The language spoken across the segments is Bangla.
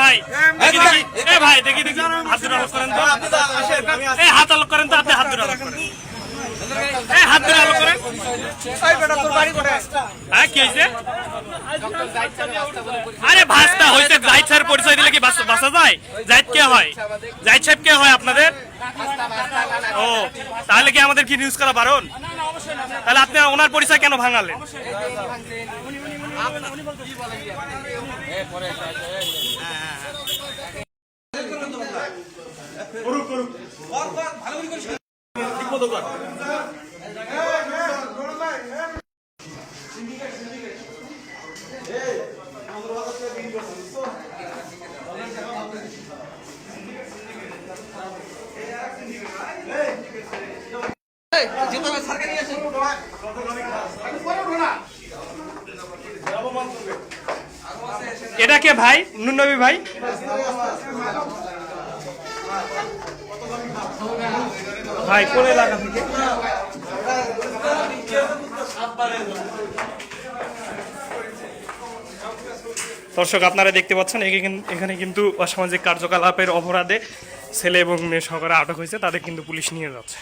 ভাই এ ভাই দেখি হাত দুটো আলোক করেন তো, এই হাত আলোক করেন তো, আপনি হাত দুটো আলোক করেন, এই হাত দুটো আলোক করেন। হ্যাঁ কি হয়েছে? আরে ভাস্তা হয়েছে, জাহিদ স্যার পরিচয় দিলে কি বাসা যায়? জাহিদ কে হয়? জাহিদ সাহেব কে হয় আপনাদের? ও তাহলে কি আমাদের কি নিউজ করা বারণ? তাহলে আপনি ওনার পরিচয় কেন ভাঙালেন? এটা কে ভাই? নুননবী ভাই ভাই কোন এলাকা থেকে? দর্শক আপনারা দেখতে পাচ্ছেন এখানে কিন্তু অসামাজিক কার্যকলাপের অপরাধে ছেলে এবং মেয়ে সহকারে আটক হয়েছে, তাদের কিন্তু পুলিশ নিয়ে যাচ্ছে।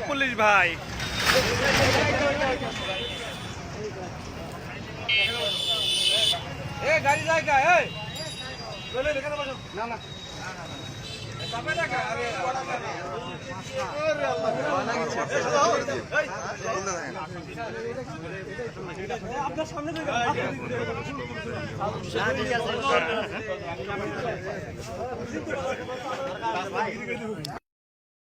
পুলিশ ভাই গাড়ি জায়গা না না আপনার সামনে